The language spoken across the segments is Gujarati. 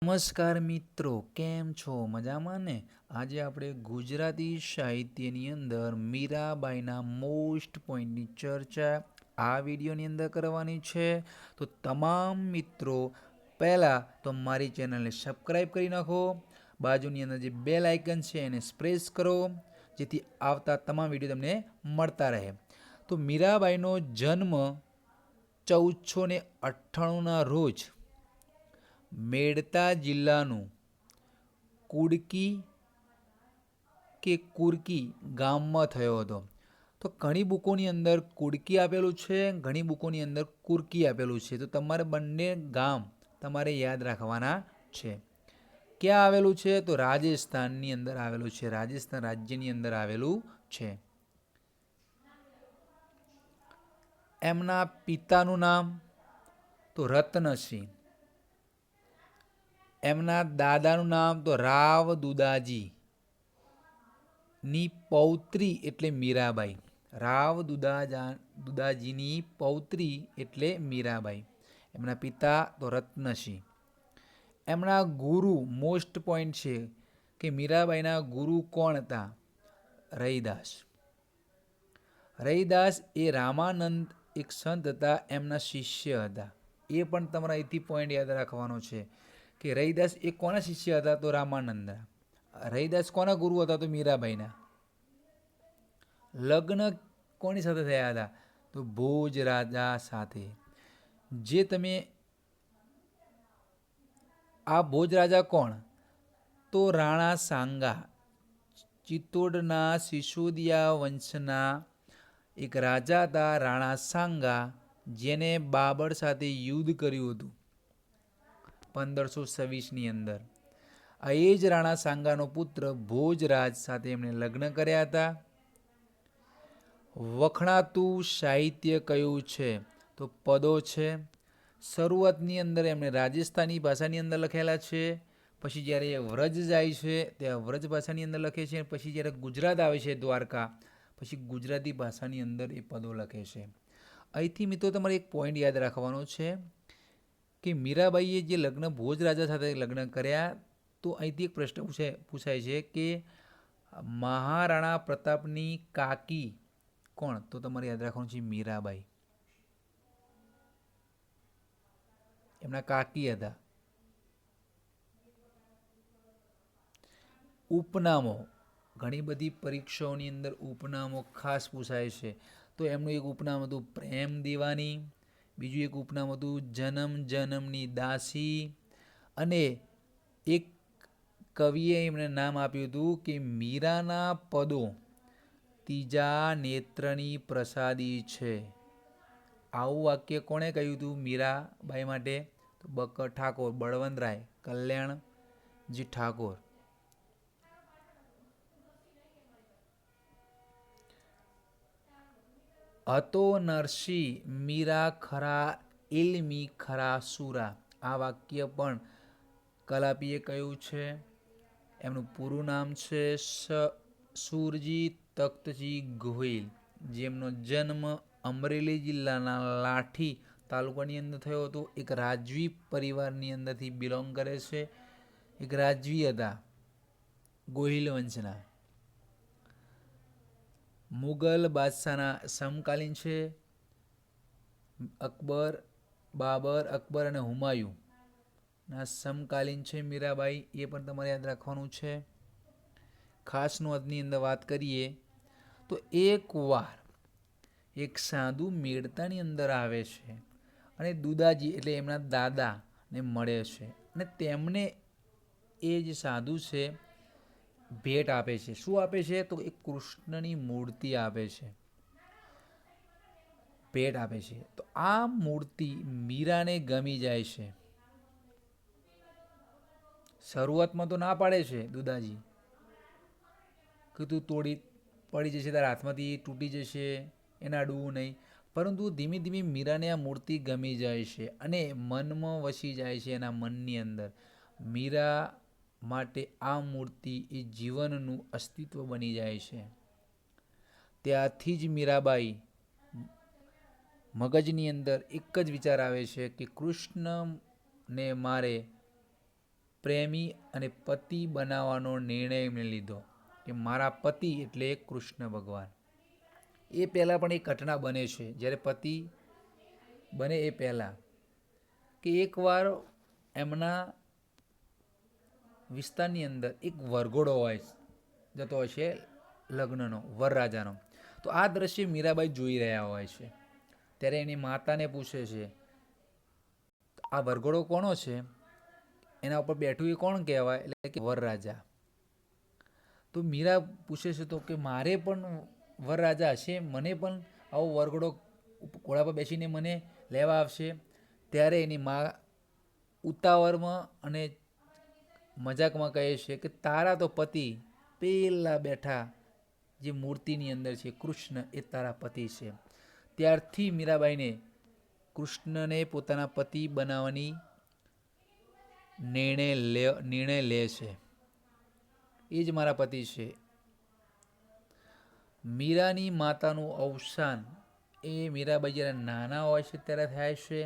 નમસ્કાર મિત્રો, કેમ છો? મજામાં ને? આજે આપણે ગુજરાતી સાહિત્યની અંદર મીરાબાઈના મોસ્ટ પોઈન્ટની ચર્ચા આ વિડીયોની અંદર કરવાની છે. તો તમામ મિત્રો પહેલાં તો મારી ચેનલને સબસ્ક્રાઈબ કરી નાખો. બાજુની અંદર જે બેલ આઇકન છે એને પ્રેસ કરો, જેથી આવતા તમામ વિડીયો તમને મળતા રહે. તો મીરાબાઈનો જન્મ 1498ના રોજ મેડતા જિલ્લાનું કુડકી કે કુરકી ગામમાં થયો હતો. તો ઘણી બુકોની અંદર કુડકી આપેલું છે, ઘણી બુકોની અંદર કુરકી આપેલું છે. તો તમારે બંને ગામ તમારે યાદ રાખવાના છે. ક્યાં આવેલું છે? તો રાજસ્થાનની અંદર આવેલું છે. રાજસ્થાન રાજ્યની અંદર આવેલું છે. એમના પિતાનું નામ તો રત્નસિંહ. એમના દાદાનું નામ તો રાવ દુદાજી. ની પૌત્રી એટલે મીરાબાઈ. રાવ દુદાજીની પૌત્રી એટલે મીરાબાઈ. એમના પિતા તો રત્નસિંહ. એમના ગુરુ મોસ્ટ પોઈન્ટ છે કે મીરાબાઈના ગુરુ કોણ હતા? રૈદાસ. રૈદાસ એ રામાનંદ એક સંત હતા, એમના શિષ્ય હતા. એ પણ તમારા અહીંથી પોઈન્ટ યાદ રાખવાનો છે કે રૈદાસ એ કોના શિષ્ય હતા? તો રામાનંદ. રૈદાસ કોના ગુરુ હતા? તો મીરાબાઈના. લગ્ન કોની સાથે થયા હતા? તો ભોજ રાજા સાથે. જે તમે આ ભોજ રાજા કોણ? તો રાણા સાંગા. ચિત્તોડના સિસોદિયા વંશના એક રાજા હતા રાણા સાંગા, જેને બાબર સાથે યુદ્ધ કર્યું હતું 1526ની અંદર. આ એ જ રાણા સાંગાનો પુત્ર ભોજરાજ સાથે એમણે લગ્ન કર્યા હતા. વખણાતું સાહિત્ય કયું છે? તો પદો છે. શરૂઆતની અંદર એમણે રાજસ્થાની ભાષાની અંદર લખેલા છે. પછી જ્યારે એ વ્રજ જાય છે ત્યાં વ્રજ ભાષાની અંદર લખે છે. પછી જ્યારે ગુજરાત આવે છે દ્વારકા, પછી ગુજરાતી ભાષાની અંદર એ પદો લખે છે. અહીંથી મિત્રો તમારે એક પોઈન્ટ યાદ રાખવાનો છે કે મીરાબાઈએ જે લગ્ન ભોજ રાજા સાથે લગ્ન કર્યા, તો અહીંથી એક પ્રશ્ન પૂછાય છે કે મહારાણા પ્રતાપની કાકી કોણ? તો તમારે યાદ રાખવાનું છે મીરાબાઈ. એમના કાકી હતા. ઉપનામો ઘણી બધી પરીક્ષાઓની અંદર ઉપનામો ખાસ પૂછાય છે. તો એમનું એક ઉપનામ હતું પ્રેમ દીવાની, બીજું એક ઉપનામ હતું જન્મ જન્મની દાસી, અને એક કવિએ એમણે નામ આપ્યું હતું કે મીરાના પદો ત્રીજા નેત્રની પ્રસાદી છે. આવું વાક્ય કોણે કહ્યું હતું મીરાબાઈ માટે? તો ઠાકોર બળવંતરાય કલ્યાણજી ઠાકોર. હતો નરસિંહ મીરા ખરા ઇલ્મી ખરા સુરા. આ વાક્ય પણ કલાપીએ કહ્યું છે. એમનું પૂરું નામ છે સુરજી તખ્તજી ગોહિલ, જેમનો જન્મ અમરેલી જિલ્લાના લાઠી તાલુકાની અંદર થયો હતો. એક રાજવી પરિવારની અંદરથી બિલોંગ કરે છે. એક રાજવી હતા ગોહિલ વંશના. મુગલ બાદશાહના સમકાલીન છે. અકબર, બાબર, અકબર અને હુમાયું ના સમકાલીન છે મીરાબાઈ. એ પણ તમારે યાદ રાખવાનું છે. ખાસ નોંધની અંદર વાત કરીએ તો એકવાર એક સાધુ મેળતાની અંદર આવે છે અને દુદાજી એટલે એમના દાદાને મળે છે, અને તેમને એ જે સાધુ છે ભેટ આપે છે. શું આપે છે? તો એક કૃષ્ણની મૂર્તિ આપે છે, ભેટ આપે છે. તો આ મૂર્તિ મીરાને ગમી જાય છે. શરૂઆતમાં તો ના પાડે છે દુદાજી કે તું પડી જશે, તારા હાથમાંથી તૂટી જશે, એને અડવું નહીં. પરંતુ ધીમે ધીમે મીરાને આ મૂર્તિ ગમી જાય છે અને મનમાં વસી જાય છે. એના મનની અંદર મીરા માટે આ મૂર્તિ એ જીવનનું અસ્તિત્વ બની જાય છે. ત્યાંથી જ મીરાબાઈ મગજની અંદર એક જ વિચાર આવે છે કે કૃષ્ણને મારે પ્રેમી અને પતિ બનાવવાનો નિર્ણય એમણે લીધો કે મારા પતિ એટલે કૃષ્ણ ભગવાન. એ પહેલાં પણ એક ઘટના બને છે, જ્યારે પતિ બને એ પહેલાં, કે એકવાર એમના વિસ્તારની અંદર એક વરઘોડો જતો હોય છે લગ્નનો, વરરાજાનો. તો આ દ્રશ્ય મીરાબાઈ જોઈ રહ્યા હોય છે. ત્યારે એની માતાને પૂછે છે, આ વરઘોડો કોનો છે, એના ઉપર બેઠું એ કોણ કહેવાય? એટલે કે વરરાજા. તો મીરા પૂછે છે તો કે મારે પણ વરરાજા હશે, મને પણ આવો વરઘોડો ઘોડા પર બેસીને મને લેવા આવશે? ત્યારે એની મા ઉતાવળમાં અને મજાકમાં કહે છે કે તારા તો પતિ પેલા બેઠા જે મૂર્તિની અંદર છે કૃષ્ણ, એ તારા પતિ છે. ત્યારથી મીરાબાઈને કૃષ્ણને પોતાના પતિ બનાવવાની નિર્ણય લે છે. એ જ મારા પતિ છે. મીરાની માતાનું અવસાન એ મીરાબાઈ જ્યારે નાના હોય છે ત્યારે થાય છે,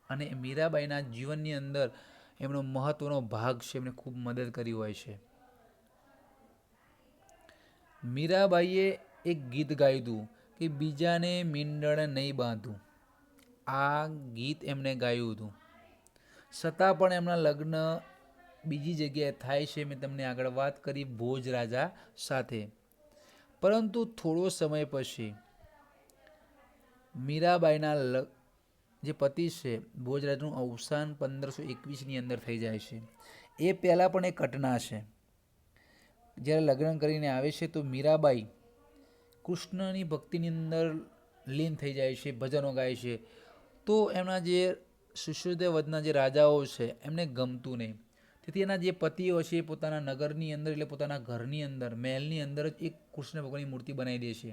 અને મીરાબાઈના જીવનની અંદર એમનો મહત્વનો ભાગ છે, એમને ખૂબ મદદ કરી હોય છે. મીરાબાઈએ એક ગીત ગાયું હતું કે બીજાને મીંડણ નહીં બાંધું. આ ગીત એમણે ગાયું હતું. છતાં પણ એમના લગ્ન બીજી જગ્યાએ થાય છે. મેં તમને આગળ વાત કરી ભોજ રાજા સાથે. પરંતુ થોડો સમય પછી મીરાબાઈના જે પતિ છે ભોજરાજનું અવસાન 1521ની અંદર થઈ જાય છે. એ પહેલાં પણ એક ઘટના છે. જ્યારે લગ્ન કરીને આવે છે તો મીરાબાઈ કૃષ્ણની ભક્તિની અંદર લીન થઈ જાય છે, ભજનો ગાય છે. તો એમના જે સુશોધ્યવધના જે રાજાઓ છે એમને ગમતું નહીં. તેથી એના જે પતિઓ છે એ પોતાના નગરની અંદર, એટલે પોતાના ઘરની અંદર, મહેલની અંદર જ એક કૃષ્ણ ભગવાનની મૂર્તિ બનાવી દે છે,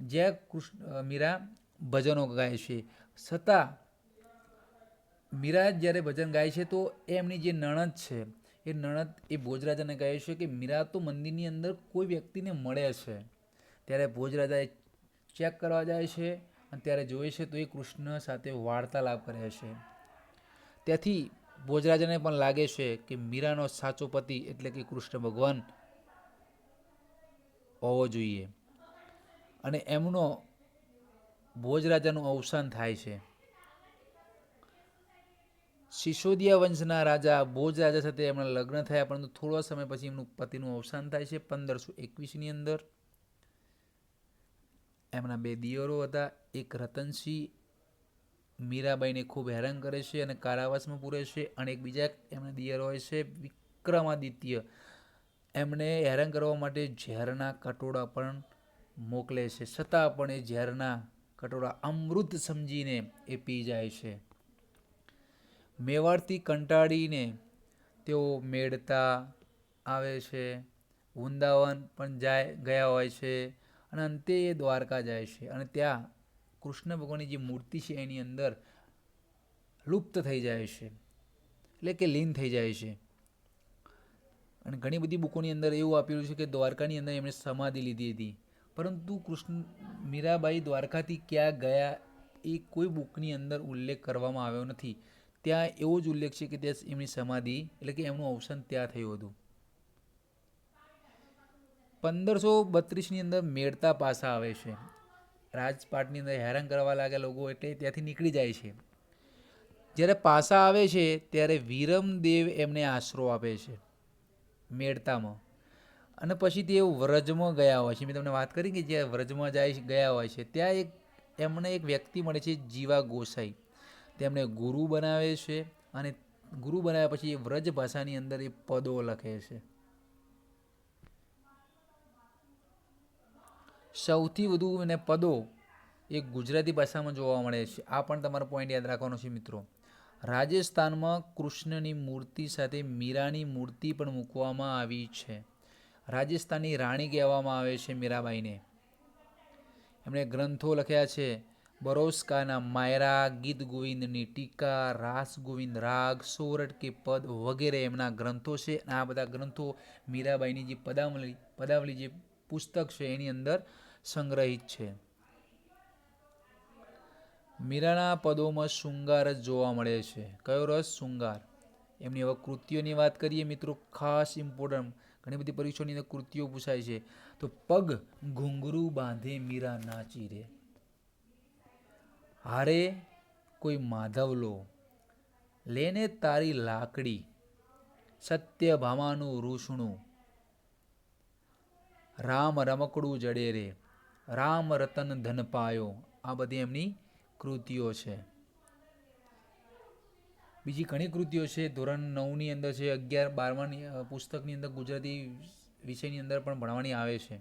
જ્યાં મીરા ભજનો ગાય છે. છતાં મીરા જ્યારે ભજન ગાય છે તો એમની જે નણંદ છે એ નણંદ એ ભોજરાજાને કહે છે કે મીરા તો મંદિરની અંદર કોઈ વ્યક્તિને મળે છે. ત્યારે ભોજરાજા ચેક કરવા જાય છે અને ત્યારે જોવે છે તો એ કૃષ્ણ સાથે વાર્તાલાપ કરે છે. ત્યાંથી ભોજરાજાને પણ લાગે છે કે મીરાનો સાચો પતિ એટલે કે કૃષ્ણ ભગવાન હોવો જોઈએ, અને એમનો ભોજરાજાનું અવસાન થાય છે. સિસોદિયા વંશના રાજા ભોજ રાજા સાથે એમના લગ્ન થયા, પરંતુ થોડો સમય પછી એમનું પતિનું અવસાન થાય છે 1521ની અંદર. એમના બે દિયરો હતા. એક રતનસિંહ મીરાબાઈને ખૂબ હેરાન કરે છે અને કારાવાસમાં પૂરે છે, અને એક બીજા એમના દિયર હોય છે વિક્રમાદિત્ય. એમને હેરાન કરવા માટે ઝેરના કટોરા પણ મોકલે છે. છતાં પણ એ ઝેરના કટોરા અમૃત સમજીને એ પી જાય છે. મેવાડથી કંટાળીને તેઓ મેળતા આવે છે, વૃંદાવન પણ ગયા હોય છે, અને અંતે એ દ્વારકા જાય છે, અને ત્યાં કૃષ્ણ ભગવાનની જે મૂર્તિ છે એની અંદર લુપ્ત થઈ જાય છે, એટલે કે લીન થઈ જાય છે. અને ઘણી બધી બુકોની અંદર એવું આપેલું છે કે દ્વારકાની અંદર એમણે સમાધિ લીધી હતી, પરંતુ મીરાબાઈ દ્વારકાથી ક્યાં ગયા એ કોઈ બુકની અંદર ઉલ્લેખ કરવામાં આવ્યો નથી. ત્યાં એવો જ ઉલ્લેખ છે કે ત્યાં એમની સમાધિ, એટલે કે એમનું અવસાન ત્યાં થયું હતું. 1532ની અંદર મેળતા પાસા આવે છે. રાજપાટની અંદર હેરાન કરવા લાગ્યા લોકો, એટલે ત્યાંથી નીકળી જાય છે. જ્યારે પાસા આવે છે ત્યારે વિરમદેવ એમને આશરો આપે છે મેળતામાં, અને પછી તે વ્રજમાં ગયા હોય છે. મેં તમને વાત કરી કે જ્યાં વ્રજમાં ગયા હોય છે ત્યાં એમને એક વ્યક્તિ મળે છે, જીવા ગોસાઈ. તેમને ગુરુ બનાવે છે, અને ગુરુ બનાવ્યા પછી એ વ્રજ ભાષાની અંદર એ પદો લખે છે. સૌથી વધુ એને પદો એ ગુજરાતી ભાષામાં જોવા મળે છે. આ પણ તમારો પોઈન્ટ યાદ રાખવાનો છે મિત્રો. રાજસ્થાનમાં કૃષ્ણની મૂર્તિ સાથે મીરાની મૂર્તિ પણ મૂકવામાં આવી છે. રાજસ્થાનની રાણી કહેવામાં આવે છે મીરાબાઈને. એમણે ગ્રંથો લખ્યા છે, બરોસકાના માયરા, ગીત ગોવિંદની ટીકા, રાસ ગોવિંદ રાગ, સોરઠ કે પદ વગેરે એમના ગ્રંથો છે. આ બધા ગ્રંથો મીરાબાઈની જે પદાવલી જે પુસ્તક છે એની અંદર સંગ્રહિત છે. મીરાના પદોમાં શૃંગાર જ જોવા મળે છે. કયો રસ? શૃંગાર. એમની હવે કૃતિઓની વાત કરીએ મિત્રો, ખાસ ઇમ્પોર્ટન્ટ, ઘણી બધી પરીક્ષાઓની અંદર કૃતિઓ પૂછાય છે. તો પગ ઘૂંઘરું બાંધે મીરા નાચી રે, હારે કોઈ માધવલો, લેને તારી લાકડી, સત્યભામાનું રૂષણું, રામ રમકડું જડે રે, રામ રતન ધન પાયો. આ બધી એમની કૃતિઓ છે. બીજી ઘણી કૃતિઓ છે ધોરણ 9ની અંદર છે, 11, 12 પુસ્તકની અંદર ગુજરાતી વિષયની અંદર પણ ભણવાની આવે છે.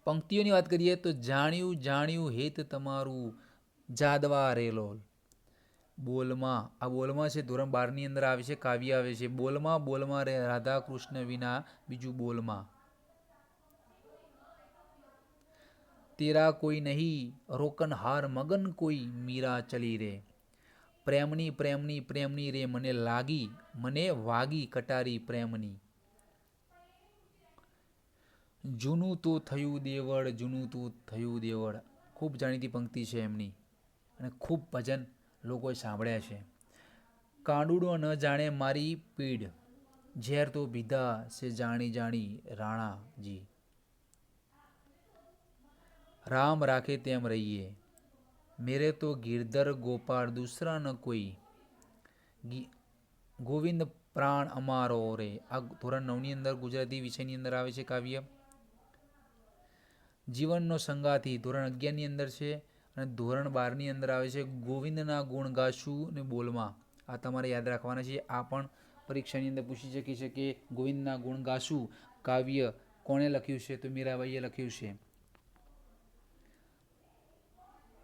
પંક્તિઓની વાત કરીએ તો જાણ્યું જાણ્યું હેત તમારું જાદવા રેલોલ. બોલમાં, આ બોલમાં છે ધોરણ 12ની અંદર આવે છે, કાવ્ય આવે છે. બોલમાં બોલમાં રે રાધા કૃષ્ણ વિના બીજું બોલમાં. તેરા કોઈ નહીં રોકનહાર મગન કોઈ મીરા ચલી રે, પ્રેમની પ્રેમની પ્રેમની રે મને લાગી મને વાગી કટારી પ્રેમની. જૂનું તો થયું દેવળ જૂનું તો થયું દેવળ. ખૂબ જાણીતી પંક્તિ છે એમની અને ખૂબ ભજન લોકોએ સાંભળ્યા છે. કાંડુડો ન જાણે મારી પીડ, ઝેર તો પીધા છે જાણી જાણી રાણાજી. રામ રાખે તેમ રહીએ, મેરે તો ગિરધર ગોપાળ દૂસરા ન કોઈ, ગોવિંદ પ્રાણ અમારો રે. આ ધોરણ 9ની અંદર ગુજરાતી વિષયની અંદર આવે છે કાવ્ય. જીવનનો સંગાથી ધોરણ 11ની અંદર છે અને ધોરણ 12ની અંદર આવે છે ગોવિંદના ગુણ ગાશું ને બોલમાં. આ તમારે યાદ રાખવાના છે. આ પણ પરીક્ષાની અંદર પૂછી શકે છે કે ગોવિંદના ગુણ ગાશું કાવ્ય કોણે લખ્યું છે? તો મીરાબાઈએ લખ્યું છે.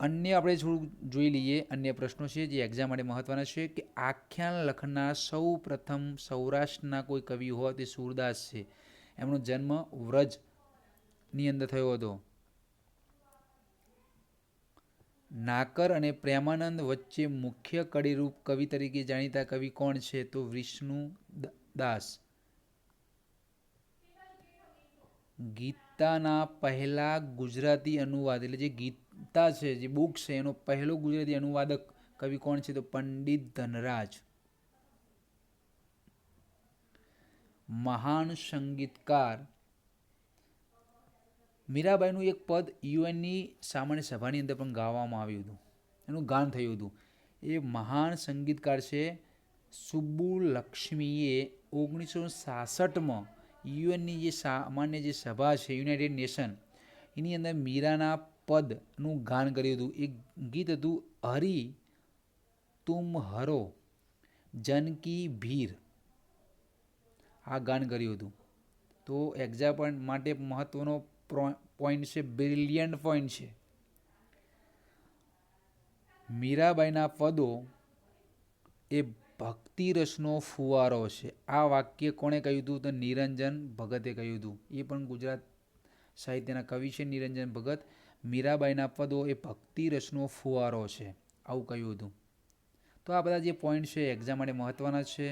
અન્ય આપણે થોડું જોઈ લઈએ, અન્ય પ્રશ્નો છે જે એક્ઝામ માટે મહત્વના છે. કે આખ્યાન લખનાર સૌ પ્રથમ સૌરાષ્ટ્રના કોઈ કવિ હોય તે સૂરદાસ છે. એમનો જન્મ વ્રજની અંદર થયો હતો. નાકર અને પ્રેમાનંદ વચ્ચે મુખ્ય કડીરૂપ કવિ તરીકે જાણીતા કવિ કોણ છે? તો વિષ્ણુદાસ. ગીતાના પહેલા ગુજરાતી અનુવાદ, એટલે જે ગીતા છે જે બુક છે એનો પહેલો ગુજરાતી અનુવાદક કવિ કોણ છે? તો પંડિત ધનરાજ. મહાન સંગીતકાર મીરાબાઈનું એક પદ યુએનની સામાન્ય સભાની અંદર પણ ગાવામાં આવ્યું હતું, એનું ગાન થયું હતું. એ મહાન સંગીતકાર છે સુબ્બુલક્ષ્મીએ 1966માં યુએનની જે સામાન્ય જે સભા છે યુનાઇટેડ નેશન, એની અંદર મીરાના પદનું ગાન કર્યું હતું. એ ગીત હતું હરી તુમ હરો જનકી ભીર. આ ગાન કર્યું હતું. તો એક્ઝામ માટે મહત્વનો પોઈન્ટ છે, બ્રિલિયન્ટ પોઈન્ટ છે. મીરાબાઈના પદો એ ભક્તિ રસનો ફુવારો છે. આ વાક્ય કોણે કહ્યું હતું? તો નિરંજન ભગતે કહ્યું હતું. એ પણ ગુજરાત સાહિત્યના કવિ છે નિરંજન ભગત. મીરાબાઈના પદો એ ભક્તિ રસનો ફુવારો છે, આવું કહ્યું હતું. તો આ બધા જે પોઈન્ટ છે એક્ઝામ માટે મહત્વના છે.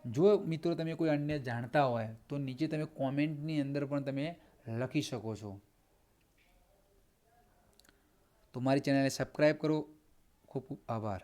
જો મિત્રો તમે કોઈ અન્ય જાણતા હોય તો નીચે તમે કોમેન્ટની અંદર પણ તમે લખી શકો છો. તો મારી ચેનલને સબસ્ક્રાઈબ કરો. ખૂબ ખૂબ આભાર.